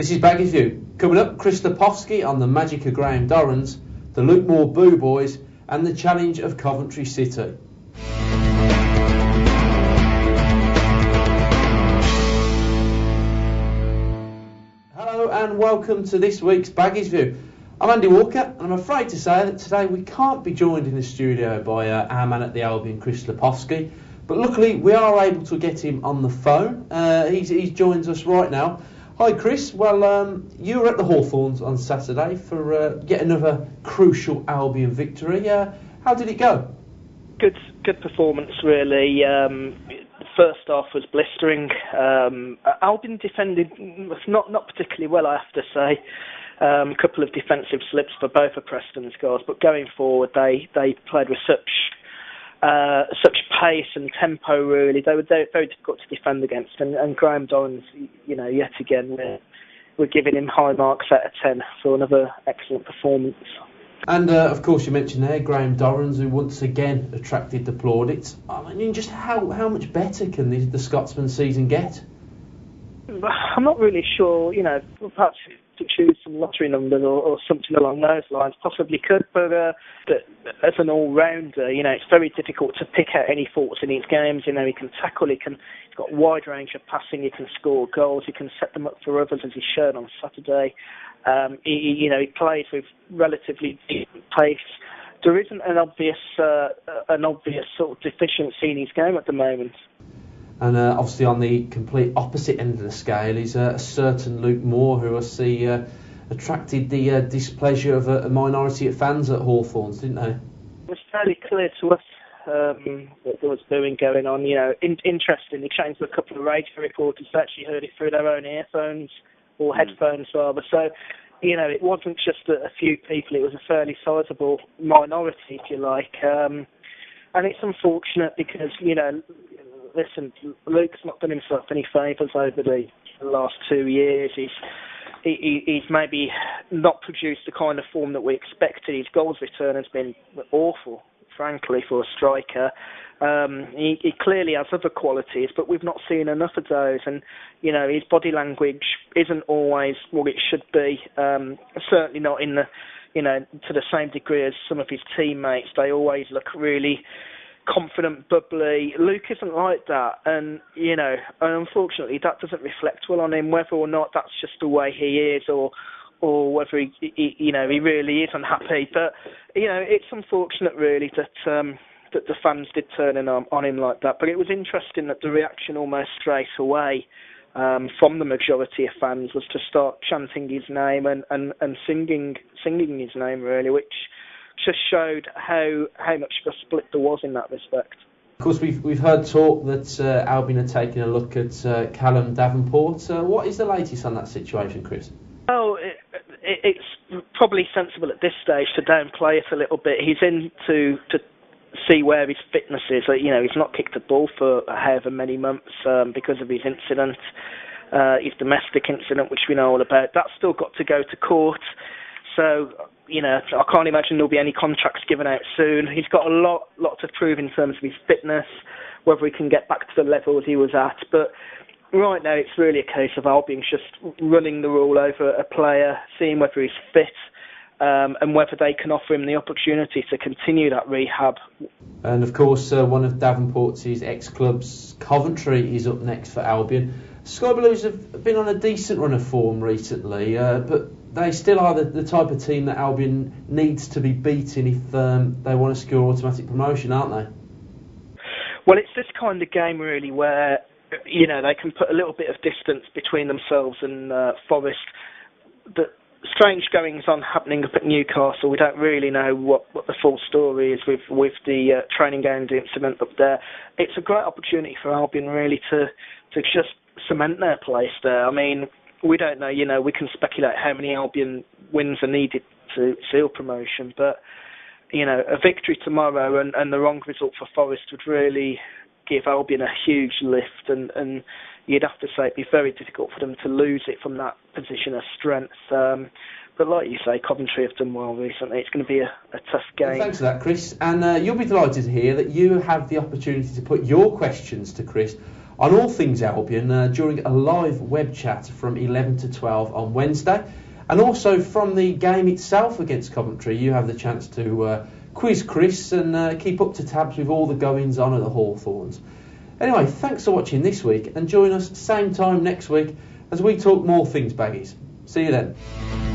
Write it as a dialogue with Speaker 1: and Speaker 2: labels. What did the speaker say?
Speaker 1: This is Baggies View. Coming up, Chris Lepkowski on the magic of Graham Dorrans, the Luke Moore Boo Boys and the challenge of Coventry City. Hello and welcome to this week's Baggies View. I'm Andy Walker and I'm afraid to say that today we can't be joined in the studio by our man at the Albion, Chris Lepkowski, but luckily we are able to get him on the phone. He joins us right now. Hi Chris, well you were at the Hawthorns on Saturday for yet another crucial Albion victory. How did it go?
Speaker 2: Good performance really. First half was blistering. Albion defended not particularly well, I have to say. A couple of defensive slips for both of Preston's goals, but going forward they played with such pace and tempo. Really, they were very difficult to defend against. And Graham Dorrans, yet again, we're giving him high marks out of 10 for another excellent performance.
Speaker 1: And of course, you mentioned there Graham Dorrans, who once again attracted the plaudits. I mean, just how much better can the Scotsman season get?
Speaker 2: I'm not really sure. Perhaps to choose some lottery numbers or something along those lines, possibly could. But as an all-rounder, it's very difficult to pick out any faults in his games. He can tackle, he's got a wide range of passing, he can score goals, he can set them up for others, as he showed on Saturday. He plays with relatively decent pace. There isn't an obvious sort of deficiency in his game at the moment.
Speaker 1: And obviously on the complete opposite end of the scale is a certain Luke Moore, who I see attracted the displeasure of a minority of fans at Hawthorns, didn't they? It
Speaker 2: was fairly clear to us that there was booing going on. Interestingly, changed to a couple of radio reporters who actually heard it through their own earphones or headphones rather. So, it wasn't just a few people, it was a fairly sizable minority, if you like. And it's unfortunate because, listen, Luke's not done himself any favours over the last 2 years. He's maybe not produced the kind of form that we expected. His goals return has been awful, frankly, for a striker. He clearly has other qualities, but we've not seen enough of those. And, his body language isn't always what it should be. Certainly not in the, to the same degree as some of his teammates. They always look really confident, bubbly. Luke isn't like that, and unfortunately that doesn't reflect well on him, whether or not that's just the way he is, or whether he really is unhappy. But it's unfortunate really that the fans did turn in on him like that. But it was interesting that the reaction almost straight away from the majority of fans was to start chanting his name and singing his name, really, which just showed how much of a split there was in that respect.
Speaker 1: Of course, we've heard talk that Albion are taking a look at Calum Davenport. What is the latest on that situation, Chris?
Speaker 2: Oh, it's probably sensible at this stage to downplay it a little bit. He's in to see where his fitness is. He's not kicked a ball for however many months because of his incident, his domestic incident, which we know all about. That's still got to go to court. So, I can't imagine there'll be any contracts given out soon. He's got a lot to prove in terms of his fitness, whether he can get back to the levels he was at. But right now, it's really a case of Albion just running the rule over a player, seeing whether he's fit, and whether they can offer him the opportunity to continue that rehab.
Speaker 1: And of course, one of Davenport's ex-clubs, Coventry, is up next for Albion. Sky Blues have been on a decent run of form recently, but they still are the type of team that Albion needs to be beaten if they want to secure automatic promotion, aren't they?
Speaker 2: Well, it's this kind of game really where they can put a little bit of distance between themselves and Forest. The strange goings on happening up at Newcastle. We don't really know what the full story is with the training ground incident up there. It's a great opportunity for Albion really to just cement their place there. I mean, we don't know, we can speculate how many Albion wins are needed to seal promotion, but, a victory tomorrow and the wrong result for Forest would really give Albion a huge lift, and you'd have to say it'd be very difficult for them to lose it from that position of strength. But like you say, Coventry have done well recently. It's going to be a tough game.
Speaker 1: Well, thanks for that, Chris. And you'll be delighted to hear that you have the opportunity to put your questions to Chris on all things Albion during a live web chat from 11 to 12 on Wednesday. And also from the game itself against Coventry, you have the chance to quiz Chris and keep up to tabs with all the goings on at the Hawthorns. Anyway, thanks for watching this week, and join us same time next week as we talk more things Baggies. See you then.